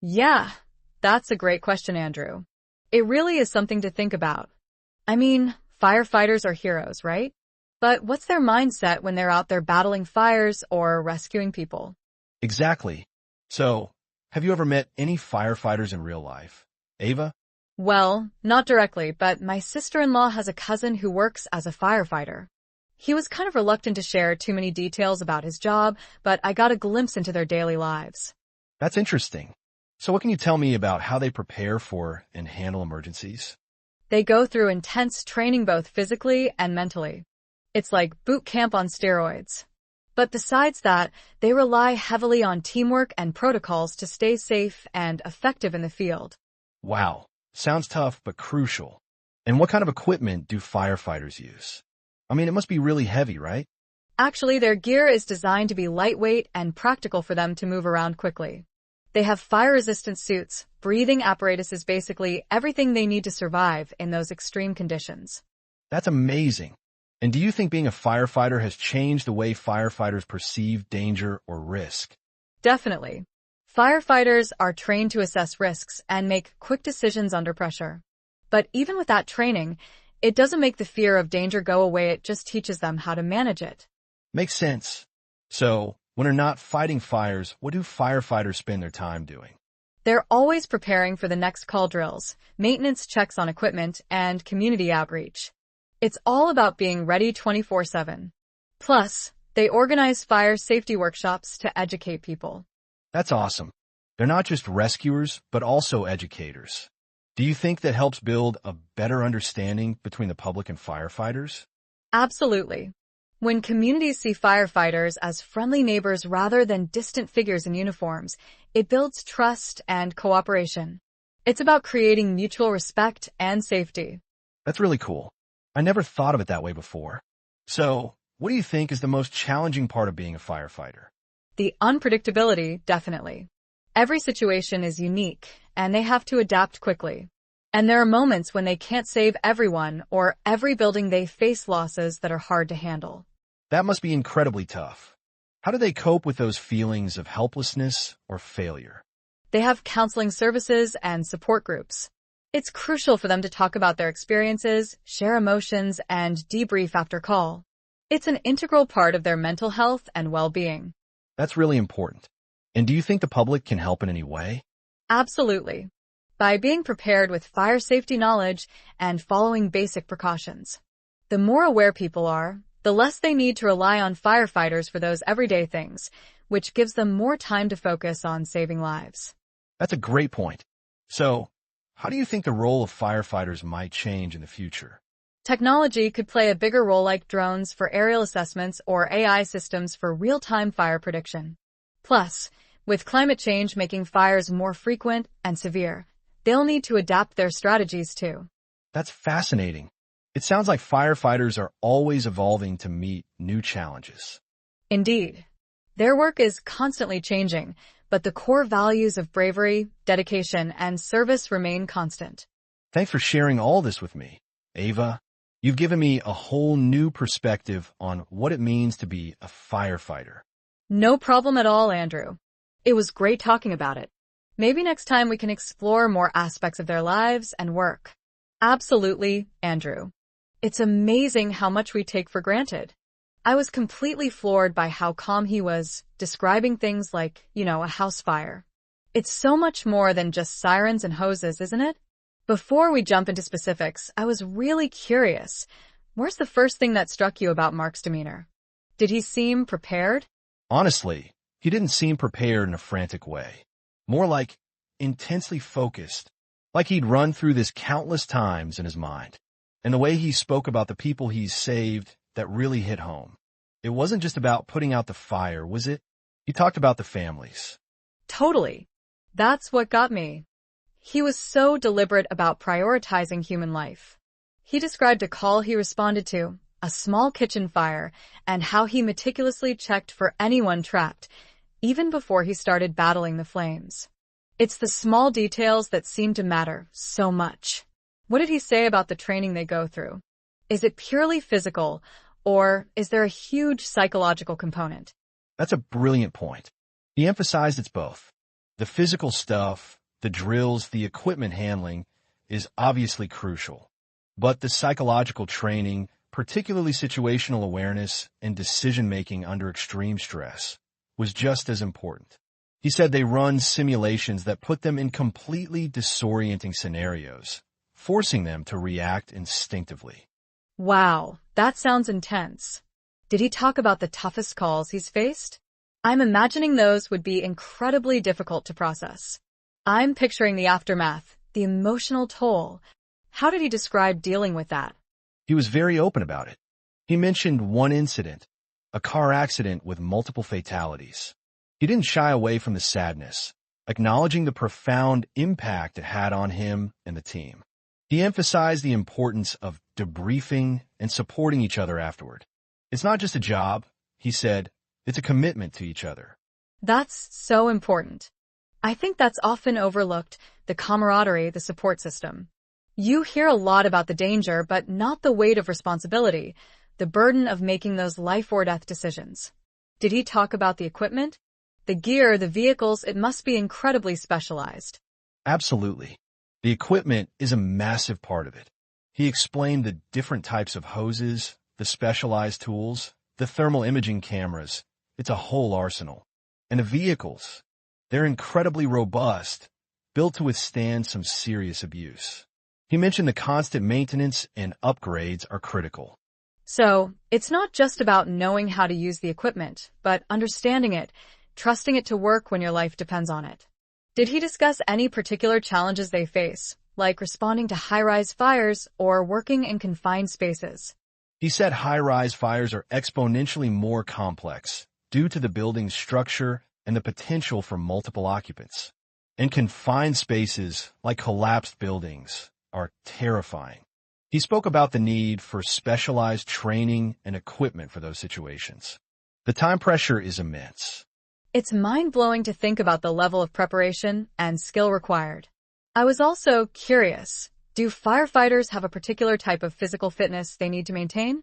Yeah, that's a great question, Andrew. It really is something to think about. I mean, firefighters are heroes, right? But what's their mindset when they're out there battling fires or rescuing people? Exactly. So, have you ever met any firefighters in real life? Ava? Well, not directly, but my sister-in-law has a cousin who works as a firefighter. He was kind of reluctant to share too many details about his job, but I got a glimpse into their daily lives. That's interesting. So what can you tell me about how they prepare for and handle emergencies? They go through intense training both physically and mentally. It's like boot camp on steroids. But besides that, they rely heavily on teamwork and protocols to stay safe and effective in the field. Wow. Sounds tough, but crucial. And what kind of equipment do firefighters use? I mean, it must be really heavy, right? Actually, their gear is designed to be lightweight and practical for them to move around quickly. They have fire-resistant suits, breathing apparatuses, basically everything they need to survive in those extreme conditions. That's amazing. And do you think being a firefighter has changed the way firefighters perceive danger or risk? Definitely. Firefighters are trained to assess risks and make quick decisions under pressure. But even with that training, it doesn't make the fear of danger go away, it just teaches them how to manage it. Makes sense. So, when they're not fighting fires, what do firefighters spend their time doing? They're always preparing for the next call drills, maintenance checks on equipment, and community outreach. It's all about being ready 24/7. Plus, they organize fire safety workshops to educate people. That's awesome. They're not just rescuers, but also educators. Do you think that helps build a better understanding between the public and firefighters? Absolutely. When communities see firefighters as friendly neighbors rather than distant figures in uniforms, it builds trust and cooperation. It's about creating mutual respect and safety. That's really cool. I never thought of it that way before. So, what do you think is the most challenging part of being a firefighter? The unpredictability, definitely. Every situation is unique, and they have to adapt quickly. And there are moments when they can't save everyone, or every building they face losses that are hard to handle. That must be incredibly tough. How do they cope with those feelings of helplessness or failure? They have counseling services and support groups. It's crucial for them to talk about their experiences, share emotions, and debrief after call. It's an integral part of their mental health and well-being. That's really important. And do you think the public can help in any way? Absolutely. By being prepared with fire safety knowledge and following basic precautions. The more aware people are, the less they need to rely on firefighters for those everyday things, which gives them more time to focus on saving lives. That's a great point. So, how do you think the role of firefighters might change in the future? Technology could play a bigger role, like drones for aerial assessments or AI systems for real-time fire prediction. Plus, with climate change making fires more frequent and severe, they'll need to adapt their strategies too. That's fascinating. It sounds like firefighters are always evolving to meet new challenges. Indeed. Their work is constantly changing, but the core values of bravery, dedication, and service remain constant. Thanks for sharing all this with me, Ava. You've given me a whole new perspective on what it means to be a firefighter. No problem at all, Andrew. It was great talking about it. Maybe next time we can explore more aspects of their lives and work. Absolutely, Andrew. It's amazing how much we take for granted. I was completely floored by how calm he was, describing things like, a house fire. It's so much more than just sirens and hoses, isn't it? Before we jump into specifics, I was really curious. Where's the first thing that struck you about Mark's demeanor? Did he seem prepared? Honestly, he didn't seem prepared in a frantic way. More like intensely focused, like he'd run through this countless times in his mind. And the way he spoke about the people he's saved, that really hit home. It wasn't just about putting out the fire, was it? He talked about the families. Totally. That's what got me. He was so deliberate about prioritizing human life. He described a call he responded to, a small kitchen fire, and how he meticulously checked for anyone trapped, even before he started battling the flames. It's the small details that seem to matter so much. What did he say about the training they go through? Is it purely physical, or is there a huge psychological component? That's a brilliant point. He emphasized it's both. The physical stuff, the drills, the equipment handling is obviously crucial. But the psychological training, particularly situational awareness and decision-making under extreme stress, was just as important. He said they run simulations that put them in completely disorienting scenarios, forcing them to react instinctively. Wow, that sounds intense. Did he talk about the toughest calls he's faced? I'm imagining those would be incredibly difficult to process. I'm picturing the aftermath, the emotional toll. How did he describe dealing with that? He was very open about it. He mentioned one incident, a car accident with multiple fatalities. He didn't shy away from the sadness, acknowledging the profound impact it had on him and the team. He emphasized the importance of debriefing and supporting each other afterward. It's not just a job, he said, it's a commitment to each other. That's so important. I think that's often overlooked, the camaraderie, the support system. You hear a lot about the danger, but not the weight of responsibility, the burden of making those life or death decisions. Did he talk about the equipment? The gear, the vehicles, it must be incredibly specialized. Absolutely. The equipment is a massive part of it. He explained the different types of hoses, the specialized tools, the thermal imaging cameras. It's a whole arsenal. And the vehicles, they're incredibly robust, built to withstand some serious abuse. He mentioned the constant maintenance and upgrades are critical. So, it's not just about knowing how to use the equipment, but understanding it, trusting it to work when your life depends on it. Did he discuss any particular challenges they face, like responding to high-rise fires or working in confined spaces? He said high-rise fires are exponentially more complex due to the building's structure and the potential for multiple occupants. And confined spaces, like collapsed buildings, are terrifying. He spoke about the need for specialized training and equipment for those situations. The time pressure is immense. It's mind-blowing to think about the level of preparation and skill required. I was also curious, do firefighters have a particular type of physical fitness they need to maintain?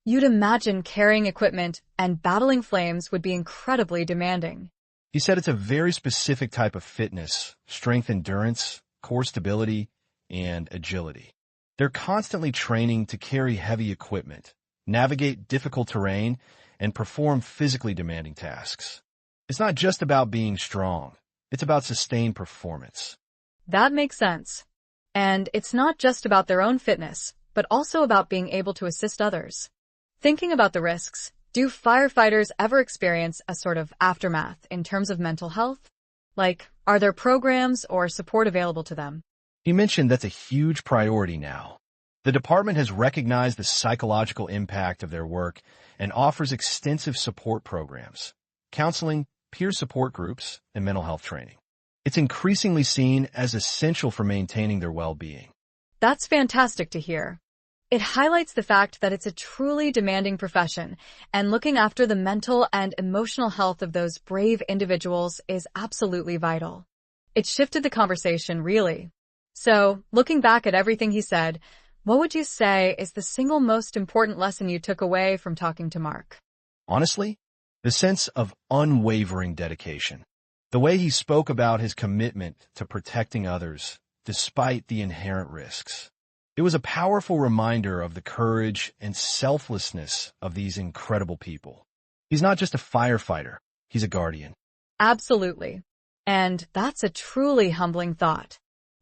You'd imagine carrying equipment and battling flames would be incredibly demanding. He said it's a very specific type of fitness, strength endurance, core stability, and agility. They're constantly training to carry heavy equipment, navigate difficult terrain, and perform physically demanding tasks. It's not just about being strong. It's about sustained performance. That makes sense. And it's not just about their own fitness, but also about being able to assist others. Thinking about the risks, do firefighters ever experience a sort of aftermath in terms of mental health? Like, are there programs or support available to them? He mentioned that's a huge priority now. The department has recognized the psychological impact of their work and offers extensive support programs, counseling, peer support groups, and mental health training. It's increasingly seen as essential for maintaining their well-being. That's fantastic to hear. It highlights the fact that it's a truly demanding profession, and looking after the mental and emotional health of those brave individuals is absolutely vital. It shifted the conversation, really. So, looking back at everything he said, what would you say is the single most important lesson you took away from talking to Mark? Honestly, the sense of unwavering dedication. The way he spoke about his commitment to protecting others, despite the inherent risks. It was a powerful reminder of the courage and selflessness of these incredible people. He's not just a firefighter, he's a guardian. Absolutely. And that's a truly humbling thought.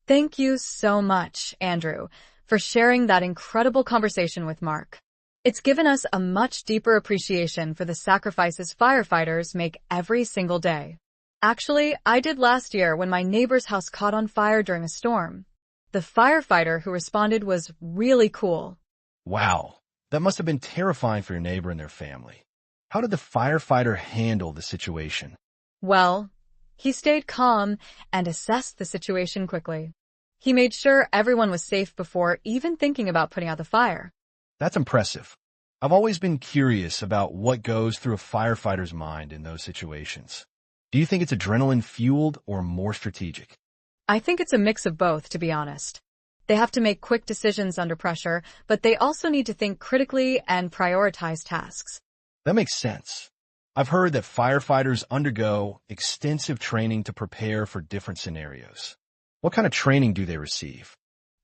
Thank you so much, Andrew, for sharing that incredible conversation with Mark. It's given us a much deeper appreciation for the sacrifices firefighters make every single day. Actually, I did last year when my neighbor's house caught on fire during a storm. The firefighter who responded was really cool. Wow, that must have been terrifying for your neighbor and their family. How did the firefighter handle the situation? Well, he stayed calm and assessed the situation quickly. He made sure everyone was safe before even thinking about putting out the fire. That's impressive. I've always been curious about what goes through a firefighter's mind in those situations. Do you think it's adrenaline-fueled or more strategic? I think it's a mix of both, to be honest. They have to make quick decisions under pressure, but they also need to think critically and prioritize tasks. That makes sense. I've heard that firefighters undergo extensive training to prepare for different scenarios. What kind of training do they receive?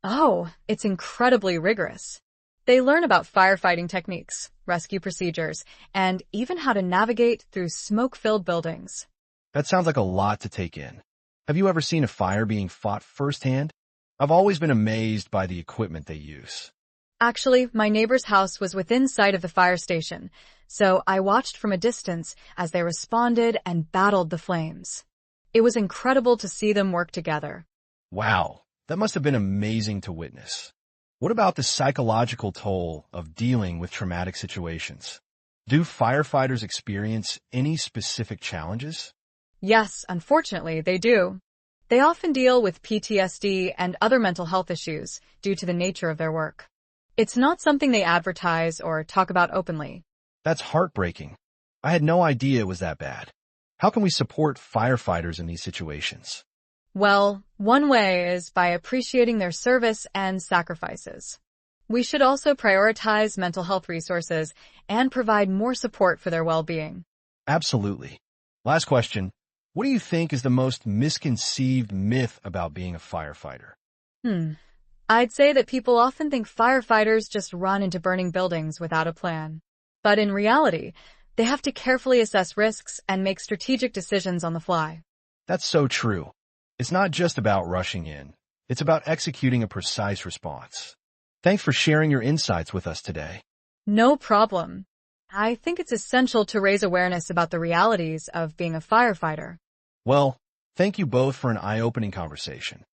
Oh, it's incredibly rigorous. They learn about firefighting techniques, rescue procedures, and even how to navigate through smoke-filled buildings. That sounds like a lot to take in. Have you ever seen a fire being fought firsthand? I've always been amazed by the equipment they use. Actually, my neighbor's house was within sight of the fire station, so I watched from a distance as they responded and battled the flames. It was incredible to see them work together. Wow, that must have been amazing to witness. What about the psychological toll of dealing with traumatic situations? Do firefighters experience any specific challenges? Yes, unfortunately, they do. They often deal with PTSD and other mental health issues due to the nature of their work. It's not something they advertise or talk about openly. That's heartbreaking. I had no idea it was that bad. How can we support firefighters in these situations? Well, one way is by appreciating their service and sacrifices. We should also prioritize mental health resources and provide more support for their well-being. Absolutely. Last question. What do you think is the most misconceived myth about being a firefighter? I'd say that people often think firefighters just run into burning buildings without a plan. But in reality, they have to carefully assess risks and make strategic decisions on the fly. That's so true. It's not just about rushing in. It's about executing a precise response. Thanks for sharing your insights with us today. No problem. I think it's essential to raise awareness about the realities of being a firefighter. Well, thank you both for an eye-opening conversation.